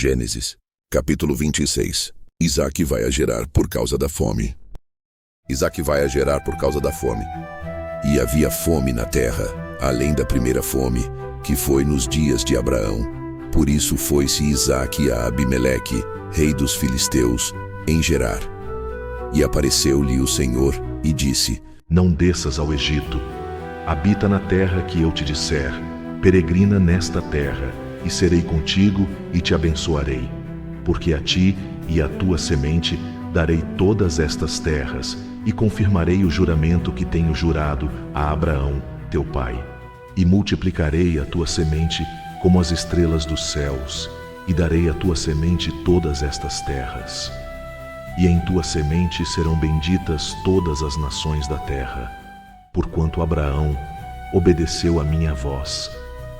Gênesis, capítulo 26. Isaque vai a Gerar por causa da fome. Isaque vai a Gerar por causa da fome. E havia fome na terra, além da primeira fome, que foi nos dias de Abraão. Por isso foi-se Isaque a Abimeleque, rei dos filisteus, em Gerar. E apareceu-lhe o Senhor e disse: Não desças ao Egito. Habita na terra que eu te disser. Peregrina nesta terra, e serei contigo e te abençoarei. Porque a ti e à tua semente darei todas estas terras, e confirmarei o juramento que tenho jurado a Abraão, teu pai. E multiplicarei a tua semente como as estrelas dos céus, e darei à tua semente todas estas terras. E em tua semente serão benditas todas as nações da terra, porquanto Abraão obedeceu a minha voz,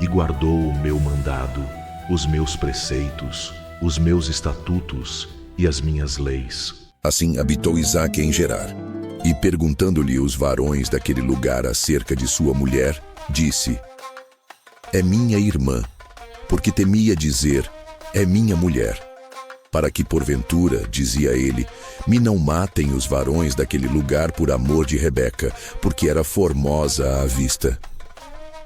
e guardou o meu mandado, os meus preceitos, os meus estatutos e as minhas leis. Assim habitou Isaque em Gerar. E perguntando-lhe os varões daquele lugar acerca de sua mulher, disse: É minha irmã, porque temia dizer: É minha mulher. Para que porventura, dizia ele, me não matem os varões daquele lugar por amor de Rebeca, porque era formosa à vista.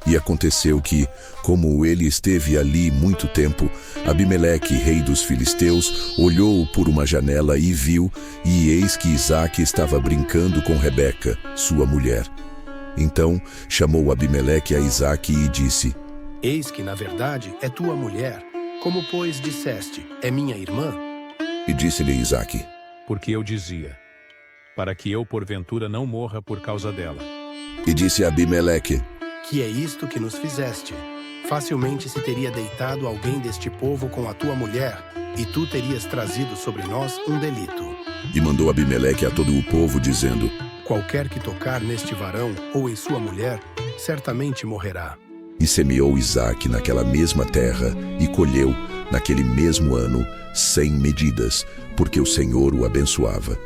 E aconteceu que, como ele esteve ali muito tempo, Abimeleque, rei dos filisteus, olhou por uma janela e viu, e eis que Isaque estava brincando com Rebeca, sua mulher. Então chamou Abimeleque a Isaque e disse: Eis que, na verdade, é tua mulher. Como, pois, disseste, é minha irmã? E disse-lhe Isaque: Porque eu dizia, para que eu porventura não morra por causa dela. E disse a Abimeleque: Que é isto que nos fizeste? Facilmente se teria deitado alguém deste povo com a tua mulher, e tu terias trazido sobre nós um delito. E mandou Abimeleque a todo o povo, dizendo: Qualquer que tocar neste varão ou em sua mulher, certamente morrerá. E semeou Isaque naquela mesma terra, e colheu, naquele mesmo ano, 100 medidas, porque o Senhor o abençoava.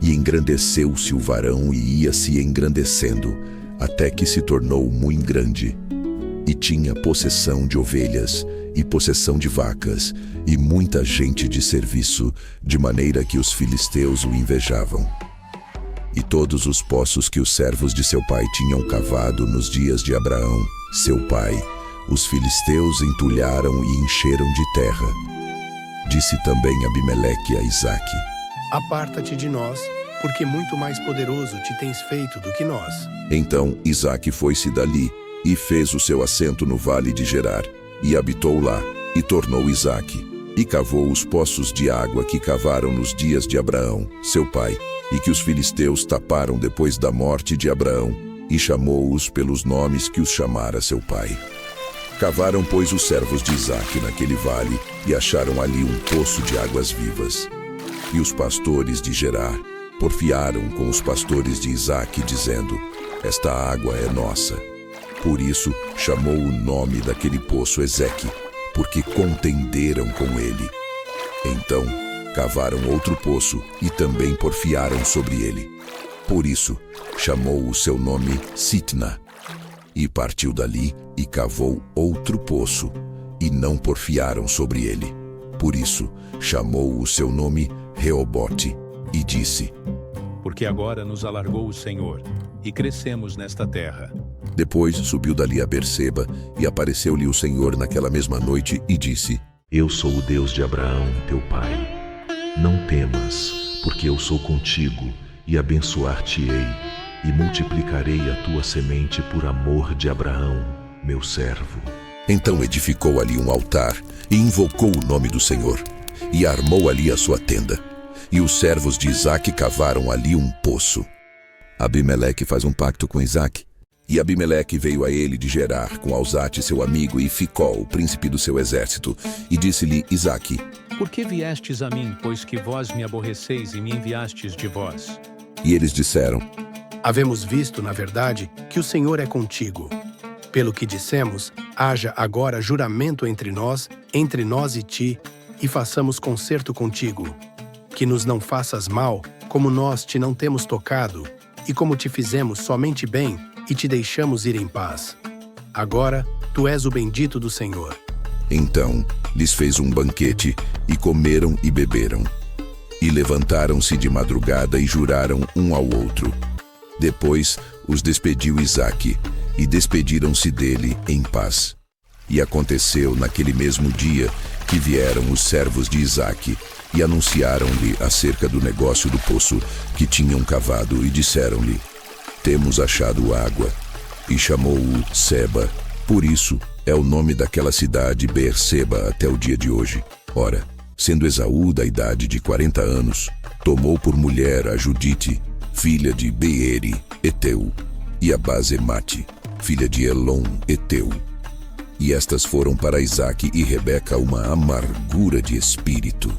E engrandeceu-se o varão e ia-se engrandecendo, até que se tornou muito grande. E tinha possessão de ovelhas, e possessão de vacas, e muita gente de serviço, de maneira que os filisteus o invejavam. E todos os poços que os servos de seu pai tinham cavado nos dias de Abraão, seu pai, os filisteus entulharam e encheram de terra. Disse também Abimeleque a Isaque: Aparta-te de nós, porque muito mais poderoso te tens feito do que nós. Então Isaque foi-se dali, e fez o seu assento no vale de Gerar, e habitou lá, e tornou Isaque, e cavou os poços de água que cavaram nos dias de Abraão, seu pai, e que os filisteus taparam depois da morte de Abraão, e chamou-os pelos nomes que os chamara seu pai. Cavaram, pois, os servos de Isaque naquele vale, e acharam ali um poço de águas vivas. E os pastores de Gerar porfiaram com os pastores de Isaque, dizendo: Esta água é nossa. Por isso chamou o nome daquele poço Ezeque, porque contenderam com ele. Então cavaram outro poço, e também porfiaram sobre ele. Por isso chamou o seu nome Sitna. E partiu dali e cavou outro poço, e não porfiaram sobre ele. Por isso chamou o seu nome Reobote, e disse: Porque agora nos alargou o Senhor, e crescemos nesta terra. Depois subiu dali a Berseba, e apareceu-lhe o Senhor naquela mesma noite, e disse: Eu sou o Deus de Abraão, teu pai. Não temas, porque eu sou contigo, e abençoar-te-ei, e multiplicarei a tua semente por amor de Abraão, meu servo. Então edificou ali um altar, e invocou o nome do Senhor, e armou ali a sua tenda. E os servos de Isaque cavaram ali um poço. Abimeleque faz um pacto com Isaque. E Abimeleque veio a ele de Gerar, com Alzate seu amigo, e Ficol, o príncipe do seu exército. E disse-lhe Isaque: Por que viestes a mim, pois que vós me aborreceis e me enviastes de vós? E eles disseram: Havemos visto, na verdade, que o Senhor é contigo. Pelo que dissemos, haja agora juramento entre nós e ti, e façamos concerto contigo. Que nos não faças mal, como nós te não temos tocado, e como te fizemos somente bem, e te deixamos ir em paz. Agora, tu és o bendito do Senhor. Então lhes fez um banquete, e comeram e beberam. E levantaram-se de madrugada e juraram um ao outro. Depois os despediu Isaque, e despediram-se dele em paz. E aconteceu naquele mesmo dia que vieram os servos de Isaque, e anunciaram-lhe acerca do negócio do poço que tinham cavado, e disseram-lhe: Temos achado água. E chamou-o Seba. Por isso é o nome daquela cidade Beerseba até o dia de hoje. Ora, sendo Esaú da idade de 40 anos, tomou por mulher a Judite, filha de Beeri, Eteu, e a Basemate, filha de Elon, Eteu. E estas foram para Isaque e Rebeca uma amargura de espírito.